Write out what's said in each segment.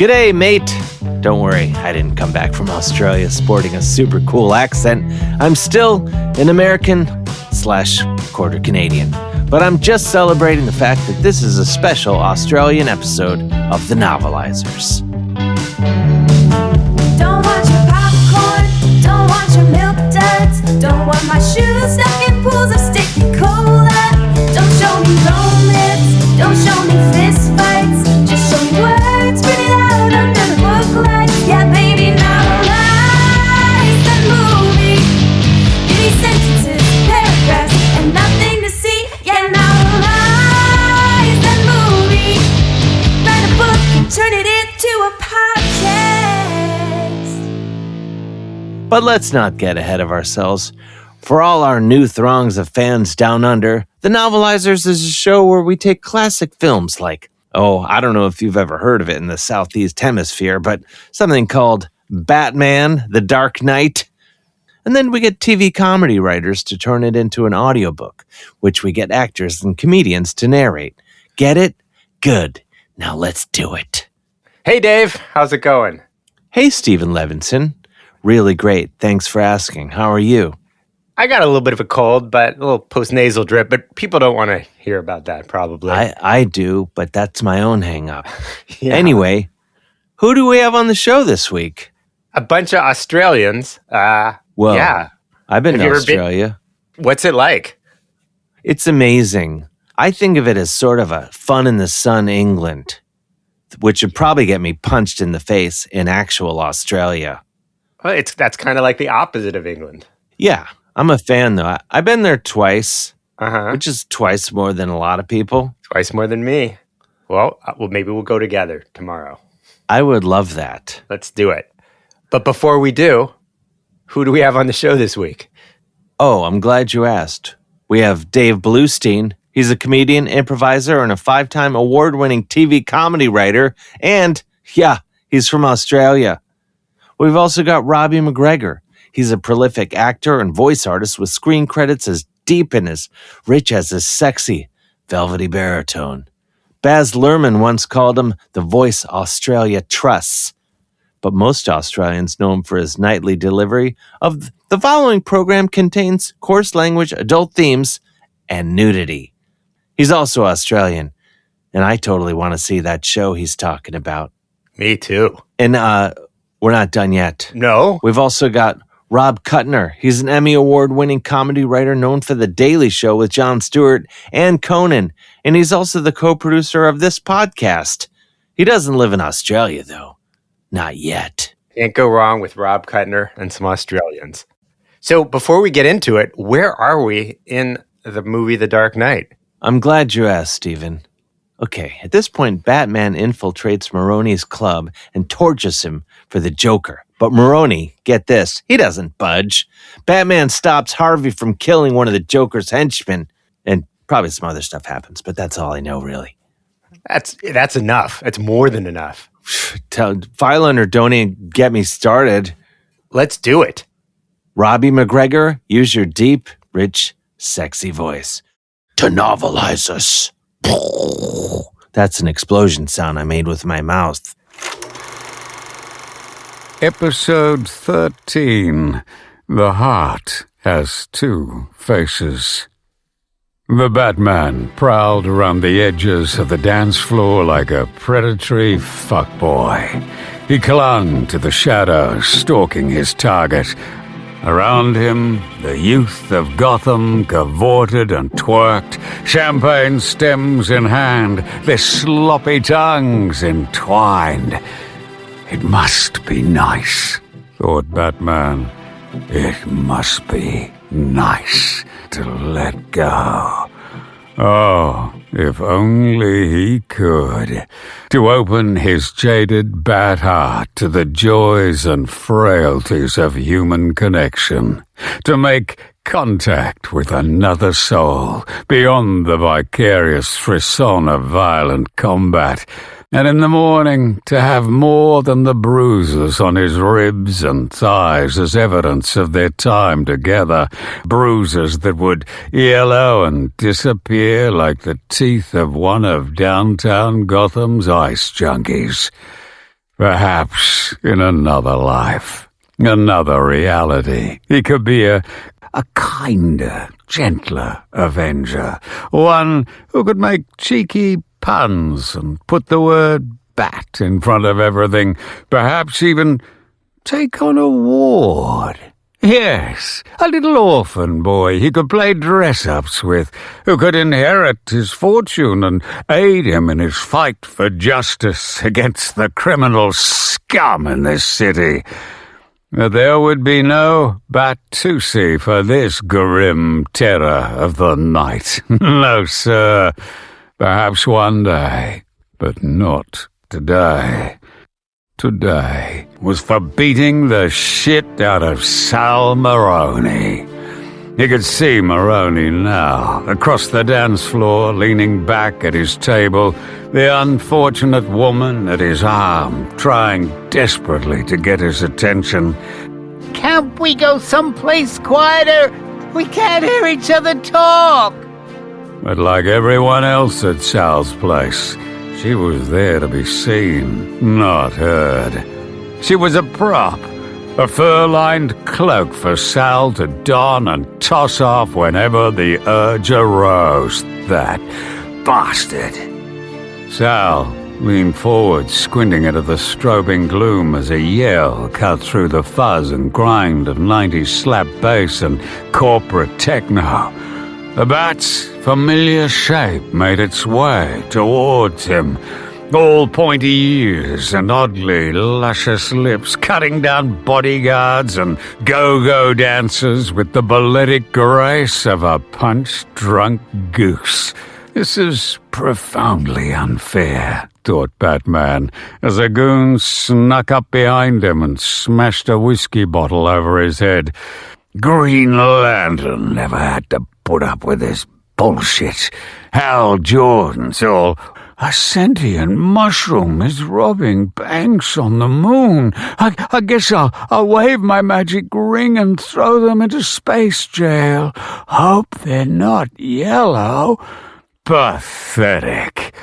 G'day, mate. Don't worry, I didn't come back from Australia sporting a super cool accent. I'm still an American/quarter Canadian. But I'm just celebrating the fact that this is a special Australian episode of the Novelizers. Don't want your popcorn, don't want your milk duds, don't want my shoes stuck in pools of sticky cola. Don't show me romance, don't show me fist fights, just show me words printed out under the book lights. Yeah, baby, novelize the movie. Give me sentences, paragraphs, and nothing to see. Yeah, novelize the movie. Write a book and turn it into a podcast. But let's not get ahead of ourselves. For all our new throngs of fans down under, The Novelizers is a show where we take classic films like, I don't know if you've ever heard of it in the Southeast Hemisphere, but something called Batman, The Dark Knight. And then we get TV comedy writers to turn it into an audiobook, which we get actors and comedians to narrate. Get it? Good. Now let's do it. Hey, Dave. How's it going? Hey, Stephen Levinson. Really great. Thanks for asking. How are you? I got a little bit of a cold, but a little post-nasal drip, but people don't want to hear about that, probably. I do, but that's my own hang-up. Yeah. Anyway, who do we have on the show this week? A bunch of Australians. Well, yeah. I've been Have to you ever Australia. What's it like? It's amazing. I think of it as sort of a fun-in-the-sun England, which would probably get me punched in the face in actual Australia. Well, that's kind of like the opposite of England. Yeah, I'm a fan, though. I've been there twice, Uh-huh. which is twice more than a lot of people. Twice more than me. Well, maybe we'll go together tomorrow. I would love that. Let's do it. But before we do, who do we have on the show this week? Oh, I'm glad you asked. We have Dave Bloustien. He's a comedian, improviser, and a 5-time award-winning TV comedy writer. And, yeah, he's from Australia. We've also got Robbie McGregor. He's a prolific actor and voice artist with screen credits as deep and as rich as his sexy, velvety baritone. Baz Luhrmann once called him the voice Australia trusts. But most Australians know him for his nightly delivery of the following program contains coarse language, adult themes, and nudity. He's also Australian, and I totally want to see that show he's talking about. Me too. And we're not done yet. No? We've also got Rob Kutner. He's an Emmy Award-winning comedy writer known for The Daily Show with Jon Stewart and Conan, and he's also the co-producer of this podcast. He doesn't live in Australia, though. Not yet. Can't go wrong with Rob Kutner and some Australians. So before we get into it, where are we in the movie The Dark Knight? I'm glad you asked, Stephen. Okay, at this point, Batman infiltrates Maroni's club and tortures him for the Joker. But Maroni, get this, he doesn't budge. Batman stops Harvey from killing one of the Joker's henchmen. And probably some other stuff happens, but that's all I know, really. That's enough. That's more than enough. File under don't even get me started. Let's do it. Robbie McGregor, use your deep, rich, sexy voice to novelize us. That's an explosion sound I made with my mouth. Episode 13. The Heart Has Two Faces. The Batman prowled around the edges of the dance floor like a predatory fuckboy. He clung to the shadows, stalking his target. Around him, the youth of Gotham cavorted and twerked, champagne stems in hand, their sloppy tongues entwined. It must be nice, thought Batman. It must be nice to let go. Oh, if only he could. To open his jaded bat heart to the joys and frailties of human connection. To make contact with another soul beyond the vicarious frisson of violent combat. And in the morning, to have more than the bruises on his ribs and thighs as evidence of their time together, bruises that would yellow and disappear like the teeth of one of downtown Gotham's ice junkies. Perhaps in another life, another reality, he could be a kinder, gentler avenger, one who could make cheeky puns and put the word bat in front of everything, perhaps even take on a ward. Yes, a little orphan boy he could play dress-ups with, who could inherit his fortune and aid him in his fight for justice against the criminal scum in this city. But there would be no Batusi for this grim terror of the night. No, sir. Perhaps one day, but not today. Today was for beating the shit out of Sal Maroney. He could see Maroney now, across the dance floor, leaning back at his table, the unfortunate woman at his arm, trying desperately to get his attention. Can't we go someplace quieter? We can't hear each other talk. But like everyone else at Sal's place, she was there to be seen, not heard. She was a prop, a fur-lined cloak for Sal to don and toss off whenever the urge arose. That bastard. Sal leaned forward, squinting into the strobing gloom as a yell cut through the fuzz and grind of 90s slap bass and corporate techno. The bat's familiar shape made its way towards him, all pointy ears and oddly luscious lips, cutting down bodyguards and go-go dancers with the balletic grace of a punch-drunk goose. This is profoundly unfair, thought Batman, as a goon snuck up behind him and smashed a whiskey bottle over his head. Green Lantern never had to put up with this bullshit. Hal Jordan's all a sentient mushroom is robbing banks on the moon. I guess I'll wave my magic ring and throw them into space jail. Hope they're not yellow. Pathetic.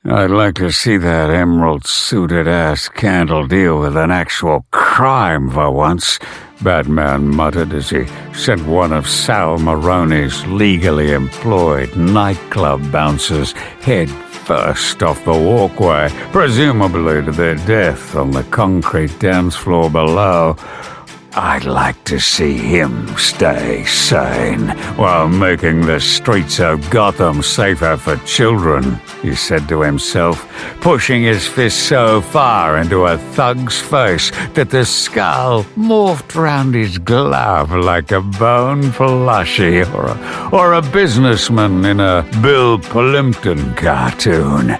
I'd like to see that emerald-suited ass Candle deal with an actual crime for once, Batman muttered as he sent one of Sal Maroney's legally employed nightclub bouncers head first off the walkway, presumably to their death on the concrete dance floor below. I'd like to see him stay sane while making the streets of Gotham safer for children, he said to himself, pushing his fist so far into a thug's face that the skull morphed round his glove like a bone plushie or a businessman in a Bill Plimpton cartoon.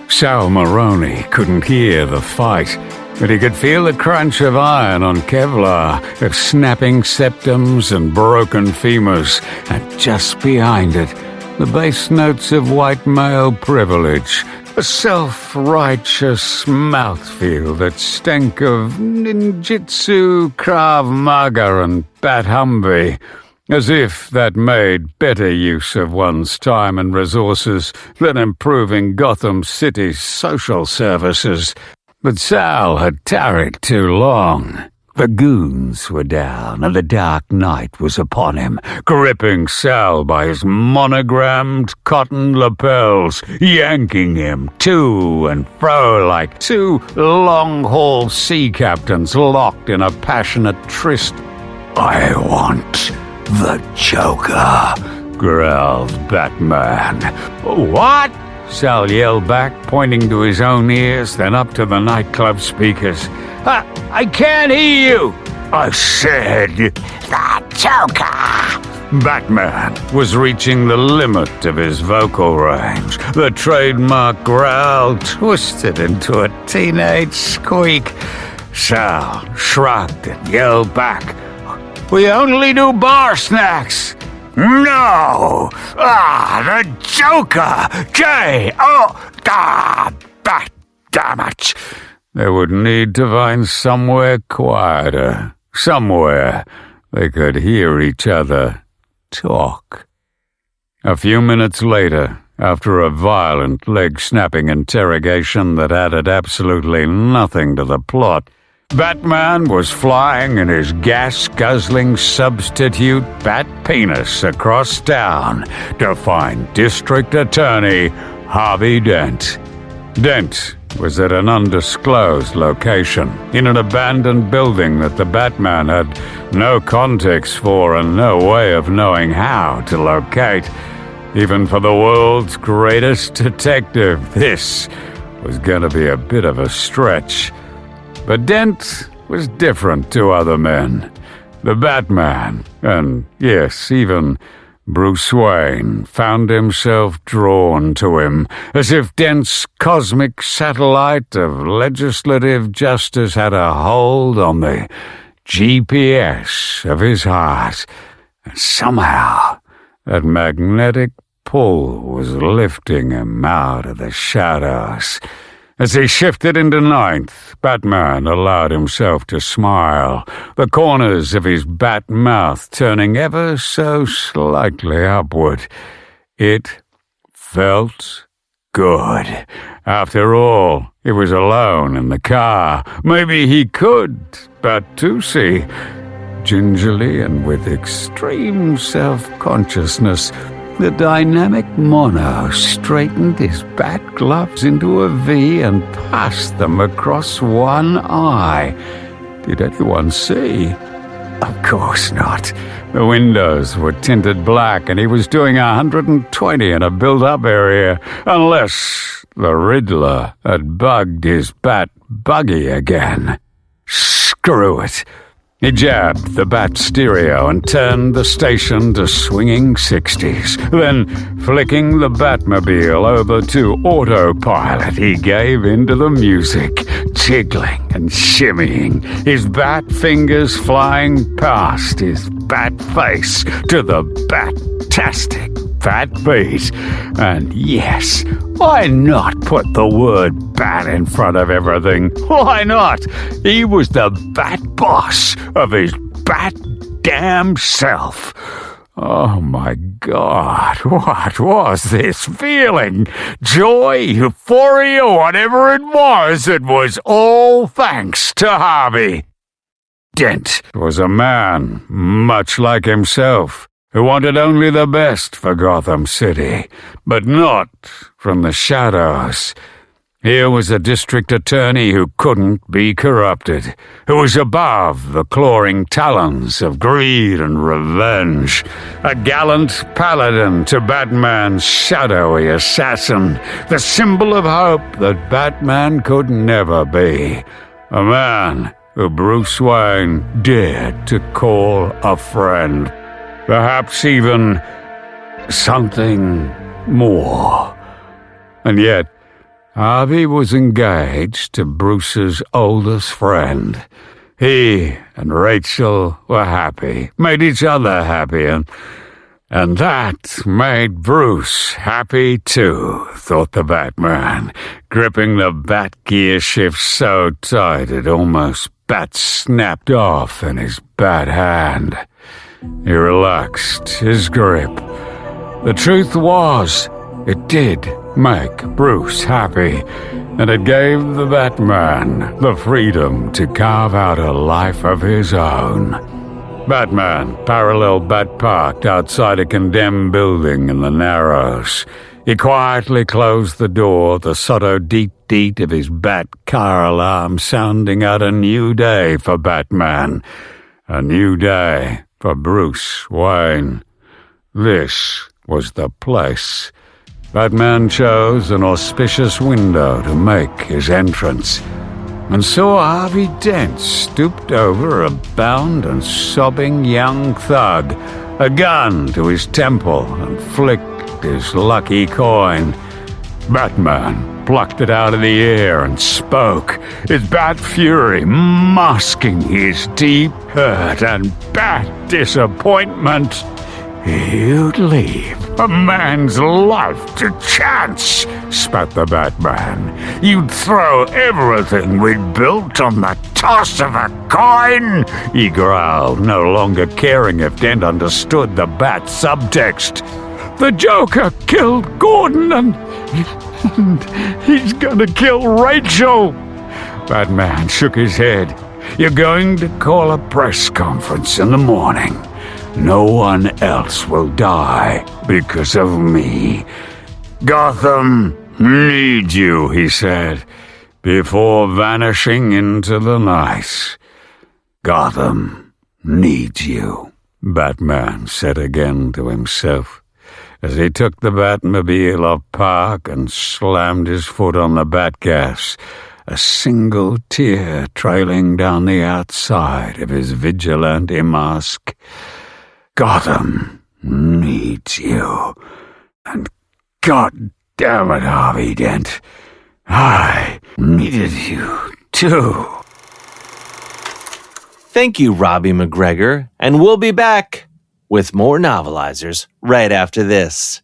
Sal Maroney couldn't hear the fight, but he could feel the crunch of iron on Kevlar, of snapping septums and broken femurs, and just behind it, the bass notes of white male privilege, a self-righteous mouthfeel that stank of ninjutsu, Krav Maga, and Bat Humvee, as if that made better use of one's time and resources than improving Gotham City's social services. But Sal had tarried too long. The goons were down, and the dark night was upon him, gripping Sal by his monogrammed cotton lapels, yanking him to and fro like two long-haul sea captains locked in a passionate tryst. "I want the Joker," growled Batman. "What?" Sal yelled back, pointing to his own ears, then up to the nightclub speakers. I can't hear you!" "I said, the Joker!" Batman was reaching the limit of his vocal range, the trademark growl twisted into a teenage squeak. Sal shrugged and yelled back, "We only do bar snacks." "No! The Joker! Damn it!" They would need to find somewhere quieter, somewhere they could hear each other talk. A few minutes later, after a violent leg-snapping interrogation that added absolutely nothing to the plot. Batman was flying in his gas-guzzling substitute bat penis across town to find District Attorney Harvey Dent. Dent was at an undisclosed location, in an abandoned building that the Batman had no context for and no way of knowing how to locate. Even for the world's greatest detective, this was going to be a bit of a stretch. But Dent was different to other men. The Batman, and yes, even Bruce Wayne, found himself drawn to him, as if Dent's cosmic satellite of legislative justice had a hold on the GPS of his heart. And somehow, that magnetic pull was lifting him out of the shadows. As he shifted into ninth, Batman allowed himself to smile, the corners of his bat mouth turning ever so slightly upward. It felt good. After all, he was alone in the car. Maybe he could, but Tusi, gingerly and with extreme self-consciousness, the dynamic mono straightened his bat gloves into a V and passed them across one eye. Did anyone see? Of course not. The windows were tinted black and he was doing 120 in a built-up area, unless the Riddler had bugged his bat buggy again. Screw it. He jabbed the bat stereo and turned the station to swinging 60s. Then, flicking the Batmobile over to autopilot, he gave into the music, jiggling and shimmying, his bat fingers flying past his bat face to the bat-tastic bat beat. And yes, why not put the word bat in front of everything? Why not? He was the bat boss of his bat damn self. Oh my God, what was this feeling? Joy, euphoria, whatever it was all thanks to Harvey. Dent was a man, much like himself, who wanted only the best for Gotham City, but not from the shadows. Here was a district attorney who couldn't be corrupted, who was above the clawing talons of greed and revenge, a gallant paladin to Batman's shadowy assassin, the symbol of hope that Batman could never be, a man who Bruce Wayne dared to call a friend. Perhaps even something more. And yet, Harvey was engaged to Bruce's oldest friend. He and Rachel were happy, made each other happy, and that made Bruce happy too, thought the Batman, gripping the bat gear shift so tight it almost bat-snapped off in his bat hand. He relaxed his grip. The truth was, it did make Bruce happy, and it gave the Batman the freedom to carve out a life of his own. Batman paralleled bat-parked outside a condemned building in the Narrows. He quietly closed the door, the sotto deet-deet of his bat car alarm sounding out a new day for Batman. A new day for Bruce Wayne. This was the place. Batman chose an auspicious window to make his entrance, and saw Harvey Dent stooped over a bound and sobbing young thug, a gun to his temple, and flicked his lucky coin. Batman plucked it out of the air and spoke, his bat fury masking his deep hurt and bat disappointment. "You'd leave a man's life to chance," spat the Batman. "You'd throw everything we'd built on the toss of a coin," he growled, no longer caring if Dent understood the bat subtext. The Joker killed Gordon and he's gonna kill Rachel. Batman shook his head. You're going to call a press conference in the morning. No one else will die because of me. Gotham needs you, he said, before vanishing into the night. Gotham needs you, Batman said again to himself, as he took the Batmobile off park and slammed his foot on the Batgas, a single tear trailing down the outside of his vigilante mask. Gotham needs you. And God damn it, Harvey Dent, I needed you too. Thank you, Robbie McGregor, and we'll be back with more Novelizers right after this.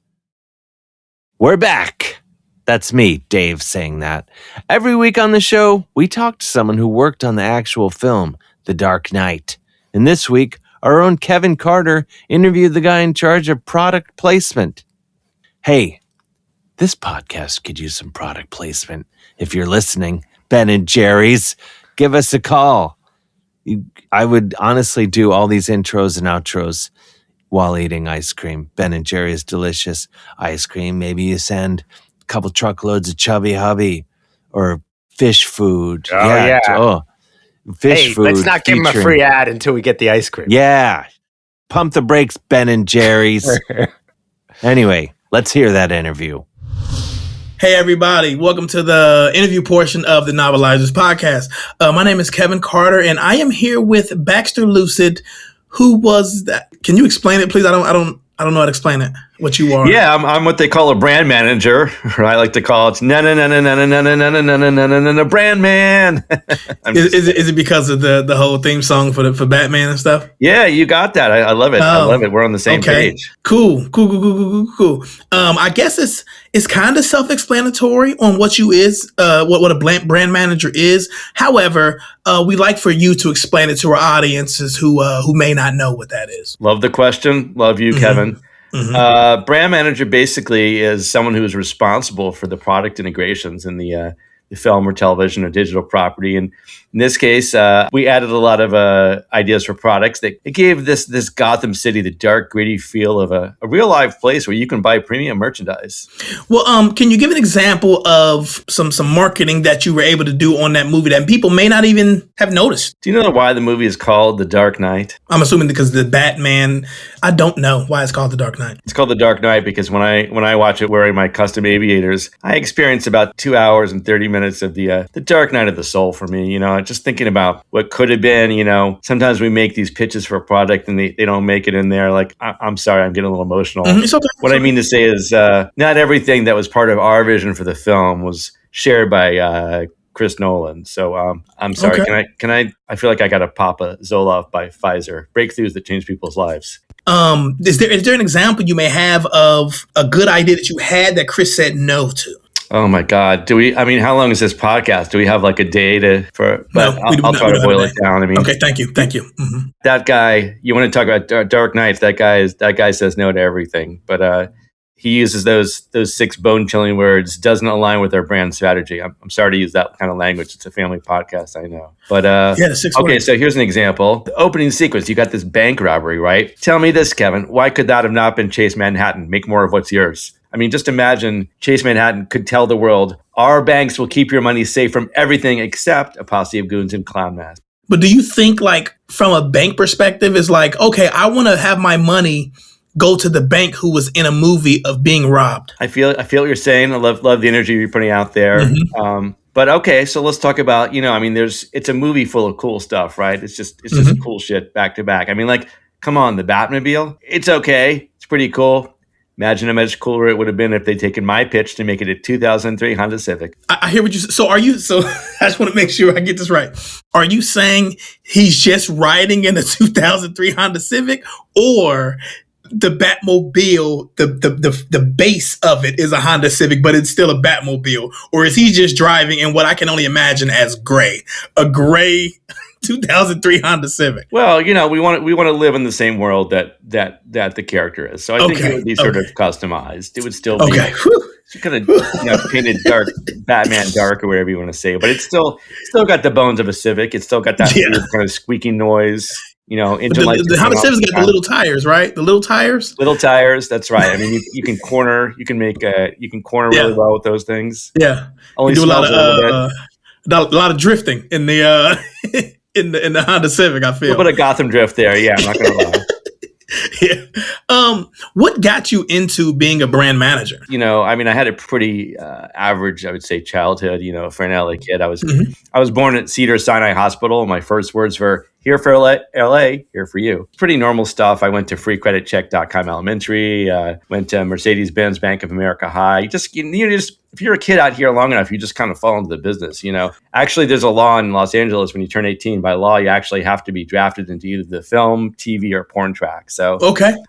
We're back. That's me, Dave, saying that. Every week on the show, we talk to someone who worked on the actual film, The Dark Knight. And this week, our own Kevin Carter interviewed the guy in charge of product placement. Hey, this podcast could use some product placement. If you're listening, Ben and Jerry's, give us a call. I would honestly do all these intros and outros while eating ice cream. Ben and Jerry's delicious ice cream. Maybe you send a couple truckloads of Chubby Hubby or fish food. Oh, yeah. Fish food. Let's not give them a free ad until we get the ice cream. Yeah. Pump the brakes, Ben and Jerry's. Anyway, let's hear that interview. Hey, everybody. Welcome to the interview portion of the Novelizers podcast. My name is Kevin Carter, and I am here with Baxter Lucid. Who was that? Can you explain it, please? I don't know how to explain it. What you are? Yeah, I'm what they call a brand manager. Or I like to call it brand man. Is it because of the whole theme song for Batman and stuff? Yeah, you got that. I love it. I love it. We're on the same page. Cool. I guess it's kind of self-explanatory on what you is, what a brand manager is. However, we like for you to explain it to our audiences who may not know what that is. Love the question. Love you, Kevin. Mm-hmm. Brand manager basically is someone who is responsible for the product integrations in the film or television or digital property. And in this case, we added a lot of ideas for products that it gave this Gotham City the dark, gritty feel of a real life place where you can buy premium merchandise. Well, can you give an example of some marketing that you were able to do on that movie that people may not even have noticed? Do you know why the movie is called The Dark Knight? I'm assuming because the Batman. I don't know why it's called The Dark Knight. It's called The Dark Knight because when I watch it wearing my custom aviators, I experience about 2 hours and 30 minutes of the dark night of the soul for me. You know, just thinking about what could have been. You know, sometimes we make these pitches for a product and they don't make it in there. Like, I'm sorry, I'm getting a little emotional. It's okay. What I mean to say is not everything that was part of our vision for the film was shared by Chris Nolan. So I'm sorry. Okay. I feel like I got to pop a Zoloft by Pfizer. Breakthroughs that change people's lives. Is there an example you may have of a good idea that you had that Chris said no to? Oh my God. How long is this podcast? Do we have like a day I'll try to boil it down. Okay. Thank you. Mm-hmm. That guy, you want to talk about Dark Knights. That guy says no to everything, but he uses those 6 bone chilling words, doesn't align with our brand strategy. I'm sorry to use that kind of language. It's a family podcast, I know. But the 6 okay, words. So here's an example. The opening sequence, you got this bank robbery, right? Tell me this, Kevin. Why could that have not been Chase Manhattan? Make more of what's yours. I mean, just imagine Chase Manhattan could tell the world, our banks will keep your money safe from everything except a posse of goons in clown masks. But do you think, like, from a bank perspective, is like, okay, I want to have my money go to the bank who was in a movie of being robbed? I feel what you're saying. I love the energy you're putting out there. Mm-hmm. But okay, so let's talk about, it's a movie full of cool stuff, right? It's just cool shit back to back. I mean, like, come on, the Batmobile, it's okay. It's pretty cool. Imagine how much cooler it would have been if they'd taken my pitch to make it a 2003 Honda Civic. I hear what you say. So I just want to make sure I get this right. Are you saying he's just riding in a 2003 Honda Civic, or the Batmobile, the base of it is a Honda Civic, but it's still a Batmobile? Or is he just driving in what I can only imagine as a gray 2003 Honda Civic? Well, we want to live in the same world that the character is. So I think it would be sort of customized. It would still be kind of painted dark, Batman dark, or whatever you want to say. But it's still got the bones of a Civic. It's still got that weird kind of squeaking noise. The Honda Civic's got the little tires, right? The little tires. Little tires. That's right. I mean, you can corner. You can corner really well with those things. Yeah. Only you do smells a lot of drifting in the in the Honda Civic. I feel a little bit of Gotham drift there. Yeah, I'm not gonna lie. Yeah. What got you into being a brand manager? I mean, I had a pretty average, I would say, childhood. For an LA kid, I was born at Cedars-Sinai Hospital. My first words were, "Here for LA, here for you." Pretty normal stuff. I went to freecreditcheck.com elementary, went to Mercedes-Benz Bank of America High. If you're a kid out here long enough, you just kind of fall into the business, Actually, there's a law in Los Angeles when you turn 18. By law, you actually have to be drafted into either the film, TV, or porn track. So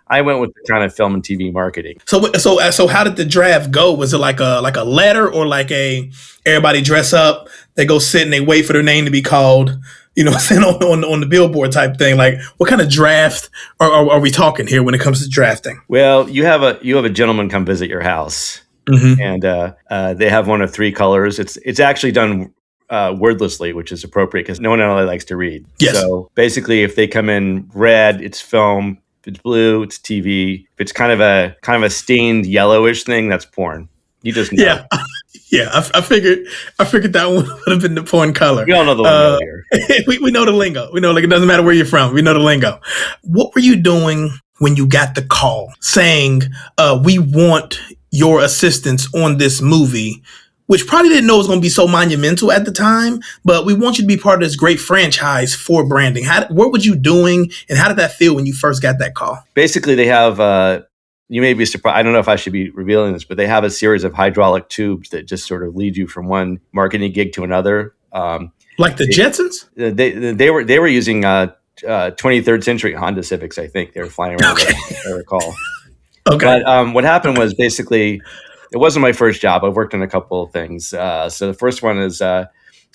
I went with the kind of film and TV marketing. So how did the draft go? Was it like a letter, or like everybody dress up, they go sit and they wait for their name to be called? Sent on the billboard type thing. Like, what kind of draft are we talking here when it comes to drafting? Well, you have a gentleman come visit your house, and they have one of three colors. It's actually done wordlessly, which is appropriate because no one in LA likes to read. Yes. So basically, if they come in red, it's film. If it's blue, it's TV. If it's kind of a stained yellowish thing, that's porn. You just know. Yeah. Yeah, I figured that one would have been the porn color. We all know the lingo here. we know the lingo. We know, like, it doesn't matter where you're from. We know the lingo. What were you doing when you got the call saying, we want your assistance on this movie, which probably didn't know it was going to be so monumental at the time, but we want you to be part of this great franchise for branding? What were you doing, and how did that feel when you first got that call? Basically, they have... you may be surprised. I don't know if I should be revealing this, but they have a series of hydraulic tubes that just sort of lead you from one marketing gig to another. Like the Jetsons? They were using 23rd century Honda Civics. I think they were flying around. If I recall. Okay. But what happened was basically, it wasn't my first job. I've worked on a couple of things. So the first one is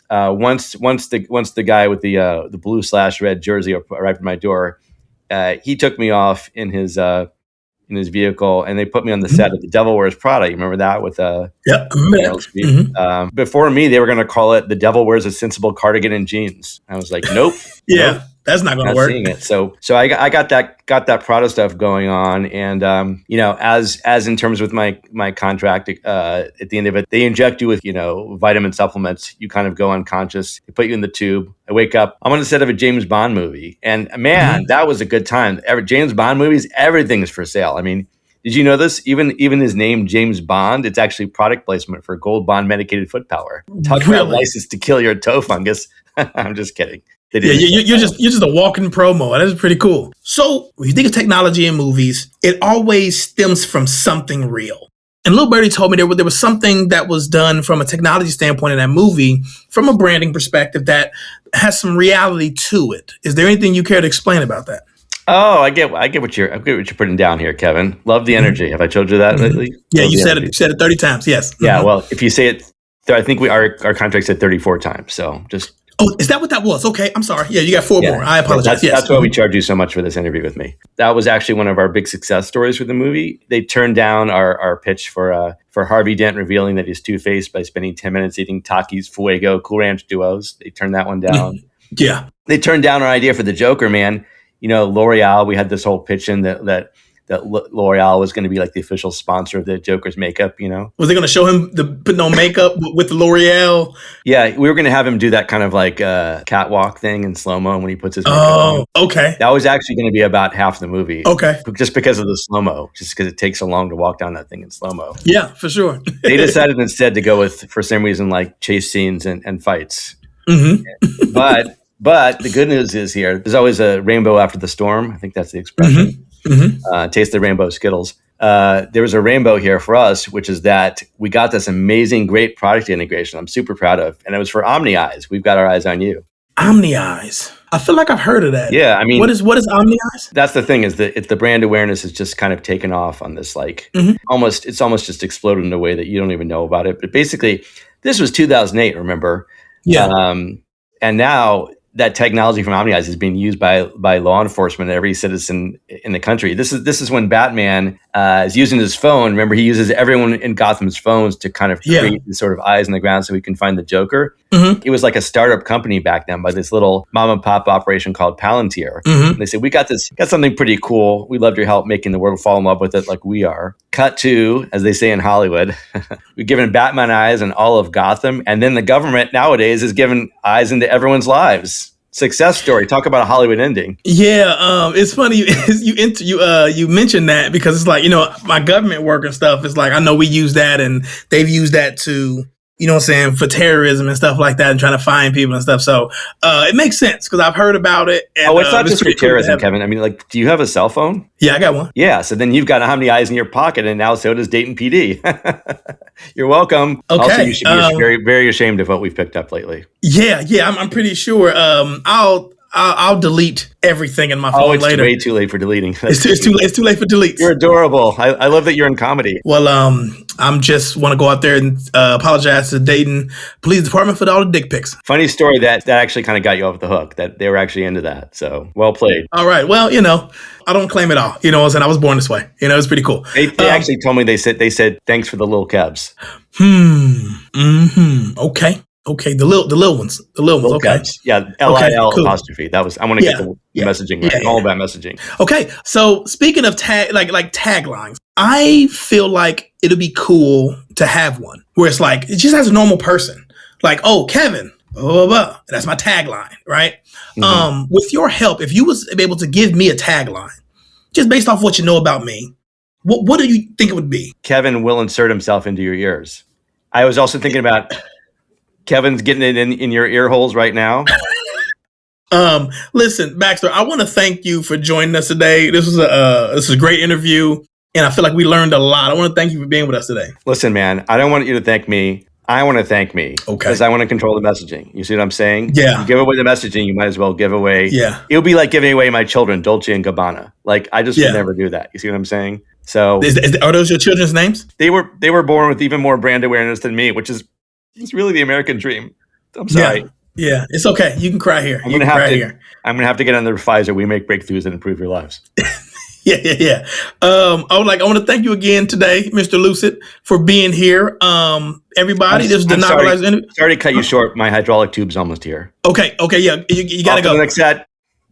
once the guy with the blue/red jersey arrived at my door, he took me off in his vehicle, and they put me on the set of The Devil Wears Prada. You remember that with Meryl Streep? Before me, they were going to call it The Devil Wears a Sensible Cardigan and Jeans. I was like, nope. Yeah. Nope. That's not going to work. Seeing it. So I got that Prada stuff going on, and as in terms with my contract, at the end of it, they inject you with vitamin supplements. You kind of go unconscious. They put you in the tube. I wake up. I'm on the set of a James Bond movie, and man, that was a good time. James Bond movies, everything is for sale. I mean, did you know this? Even his name, James Bond, it's actually product placement for Gold Bond medicated foot power. Talk about license to kill your toe fungus. I'm just kidding. Yeah, you're just a walking promo. That is pretty cool. So when you think of technology in movies, it always stems from something real. And Lil Birdie told me there was something that was done from a technology standpoint in that movie, from a branding perspective, that has some reality to it. Is there anything you care to explain about that? Oh, I get what you're putting down here, Kevin. Love the energy. Have I told you that lately? Yeah, you said it. You said it 30 times. Yes. Yeah. Well, if you say it, I think our contract said 34 times. So just. Oh, is that what that was? Okay, I'm sorry. Yeah, you got 4 more. I apologize. That's why we charge you so much for this interview with me. That was actually one of our big success stories for the movie. They turned down our pitch for Harvey Dent revealing that he's two-faced by spending 10 minutes eating Takis Fuego Cool Ranch Duos. They turned that one down. Yeah. They turned down our idea for the Joker, man. L'Oreal, we had this whole pitch in that L'Oreal was going to be like the official sponsor of the Joker's makeup, Was they going to show him putting on makeup with the L'Oreal? Yeah, we were going to have him do that kind of like catwalk thing in slow-mo when he puts his makeup on. Oh, okay. That was actually going to be about half the movie. Okay. Just because of the slow-mo, just because it takes so long to walk down that thing in slow-mo. Yeah, for sure. They decided instead to go with, for some reason, like chase scenes and fights. Mm-hmm. But the good news is here, there's always a rainbow after the storm. I think that's the expression. Taste the rainbow Skittles. There was a rainbow here for us, which is that we got this amazing, great product integration I'm super proud of. And it was for Omni Eyes. We've got our eyes on you. Omni Eyes. I feel like I've heard of that. Yeah, I mean, what is Omni Eyes? that's the thing is that the brand awareness has just kind of taken off on this, like it's almost just exploded in a way that you don't even know about it. But basically, this was 2008, remember? Yeah. And now that technology from OmniEyes is being used by law enforcement and every citizen in the country. This is when Batman is using his phone. Remember, he uses everyone in Gotham's phones to kind of create these sort of eyes in the ground so he can find the Joker. It was like a startup company back then by this little mom and pop operation called Palantir. And they said, we got something pretty cool. We'd love your help making the world fall in love with it like we are. Cut to, as they say in Hollywood, we've given Batman eyes in all of Gotham. And then the government nowadays is giving eyes into everyone's lives. Success story. Talk about a Hollywood ending. Yeah, it's funny you mentioned that because it's like, my government work and stuff is like, I know we use that and they've used that to, you know what I'm saying, for terrorism and stuff like that and trying to find people and stuff. So it makes sense because I've heard about it. And, it's not just for terrorism, Kevin. I mean, like, do you have a cell phone? Yeah, I got one. Yeah, so then you've got how many eyes in your pocket, and now so does Dayton PD. You're welcome. Okay. Also, you should be very, very ashamed of what we've picked up lately. Yeah, I'm pretty sure. I'll delete everything in my phone later. Oh, it's way too late for deleting. It's too late for deletes. You're adorable. I love that you're in comedy. Well, I'm just want to go out there and apologize to the Dayton Police Department for all the dick pics. Funny story that actually kind of got you off the hook, that they were actually into that. So well played. All right. Well, I don't claim it all. You know what I'm saying? I was born this way. It's pretty cool. They actually told me, they said thanks for the little Kevs. Okay, the little ones. Okay. Kevs. Yeah, LIL apostrophe. That was, I want to get the messaging right. All about messaging. Okay, so speaking of like taglines, I feel like it'll be cool to have one where it's like it just has a normal person, like, oh, Kevin, blah, blah, blah. That's my tagline, right? With your help, if you was able to give me a tagline, just based off what you know about me, what do you think it would be? Kevin will insert himself into your ears. I was also thinking about Kevin's getting it in your ear holes right now. Listen, Baxter, I want to thank you for joining us today. This was a great interview, and I feel like we learned a lot. I want to thank you for being with us today. Listen, man, I don't want you to thank me. I want to thank me. Okay. Because I want to control the messaging. You see what I'm saying? Yeah. You give away the messaging, you might as well give away. Yeah. It would be like giving away my children, Dolce and Gabbana. Like, I just would never do that. You see what I'm saying? So are those your children's names? They were born with even more brand awareness than me, which is it's really the American dream. I'm sorry. Yeah, it's okay. You can cry here. I'm gonna have to get on the Pfizer. We make breakthroughs that improve your lives. Yeah. I want to thank you again today, Mr. Lucid, for being here. Everybody, this is the Novelizers interview. Sorry to cut you short. My hydraulic tube's almost here. Okay, yeah. You gotta go. The next set.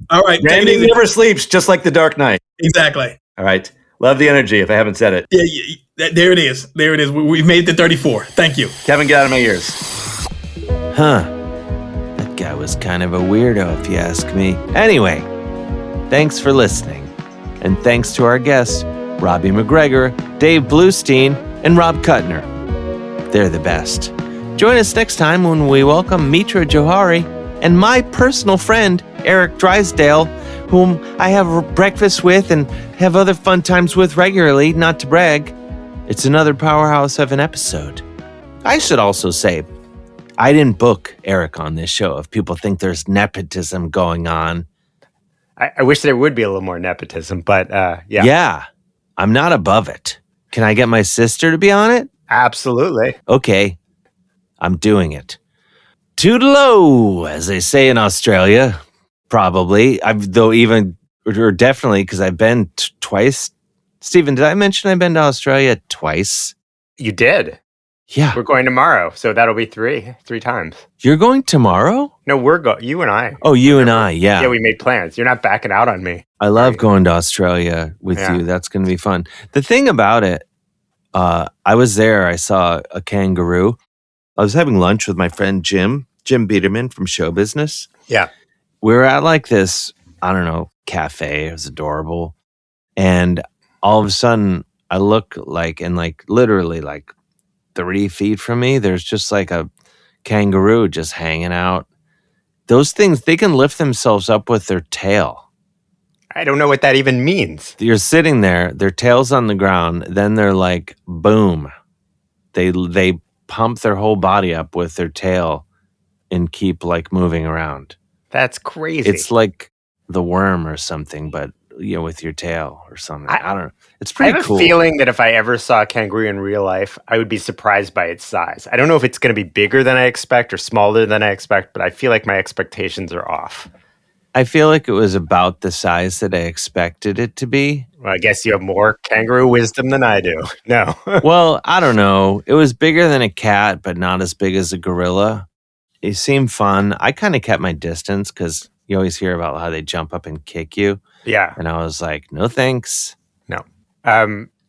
All right. Randy never sleeps, just like the Dark Knight. Exactly. All right. Love the energy, if I haven't said it. Yeah, there it is. We've made it to 34. Thank you. Kevin, get out of my ears. That guy was kind of a weirdo, if you ask me. Anyway, thanks for listening. And thanks to our guests, Robbie McGregor, Dave Bloustien, and Rob Kutner. They're the best. Join us next time when we welcome Mitra Johari and my personal friend, Eric Drysdale, whom I have breakfast with and have other fun times with regularly, not to brag. It's another powerhouse of an episode. I should also say, I didn't book Eric on this show if people think there's nepotism going on. I wish there would be a little more nepotism, but yeah. Yeah, I'm not above it. Can I get my sister to be on it? Absolutely. Okay, I'm doing it. Toodaloo, as they say in Australia. Probably. Definitely, because I've been twice. Stephen, did I mention I've been to Australia twice? You did. Yeah. We're going tomorrow, so that'll be three times. You're going tomorrow? No, you and I. Oh, you and I, yeah. Yeah, we made plans. You're not backing out on me. I love going to Australia with you. That's going to be fun. The thing about it, I was there. I saw a kangaroo. I was having lunch with my friend Jim Biederman from Show Business. Yeah. We were at like this, I don't know, cafe. It was adorable. And all of a sudden, I look literally 30 feet from me, there's just like a kangaroo just hanging out. Those things, they can lift themselves up with their tail. I don't know what that even means. You're sitting there, their tail's on the ground, then they're like, boom. They pump their whole body up with their tail and keep like moving around. That's crazy. It's like the worm or something, but with your tail or something. I don't know. It's pretty cool. I have a feeling that if I ever saw a kangaroo in real life, I would be surprised by its size. I don't know if it's going to be bigger than I expect or smaller than I expect, but I feel like my expectations are off. I feel like it was about the size that I expected it to be. Well, I guess you have more kangaroo wisdom than I do. No. Well, I don't know. It was bigger than a cat, but not as big as a gorilla. It seemed fun. I kind of kept my distance because you always hear about how they jump up and kick you. Yeah. And I was like, no thanks. No.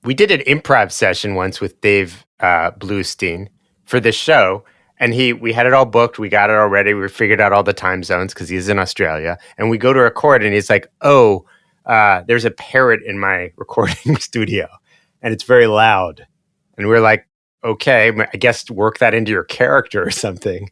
We did an improv session once with Dave Bloustien for this show. And we had it all booked. We got it already. We figured out all the time zones because he's in Australia. And we go to record and he's like, there's a parrot in my recording studio and it's very loud. And we're like, okay, I guess work that into your character or something.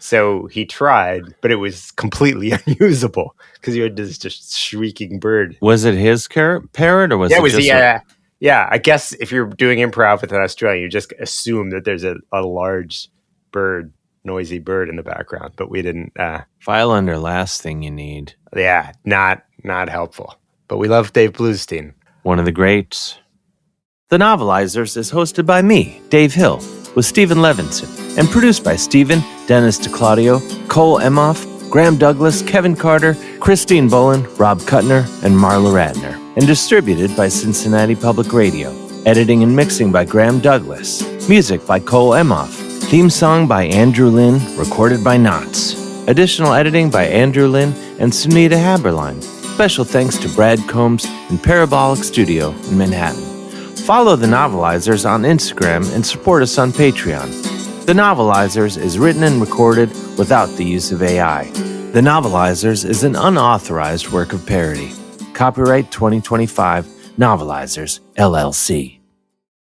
So he tried, but it was completely unusable because you had this just shrieking bird. Was it his parrot or was it just... Yeah, I guess if you're doing improv with an Australian, you just assume that there's a large bird, noisy bird in the background, but we didn't. File under last thing you need. Yeah, not helpful. But we love Dave Bloustien. One of the greats. The Novelizers is hosted by me, Dave Hill, with Stephen Levinson, and produced by Stephen, Dennis DeClaudio, Cole Emhoff, Graham Douglas, Kevin Carter, Christine Bolin, Rob Kutner, and Marla Radner, and distributed by Cincinnati Public Radio. Editing and mixing by Graham Douglas. Music by Cole Emhoff. Theme song by Andrew Lynn, recorded by Knots. Additional editing by Andrew Lynn and Sunita Haberline. Special thanks to Brad Combs and Parabolic Studio in Manhattan. Follow The Novelizers on Instagram and support us on Patreon. The Novelizers is written and recorded without the use of AI. The Novelizers is an unauthorized work of parody. Copyright 2025, Novelizers, LLC.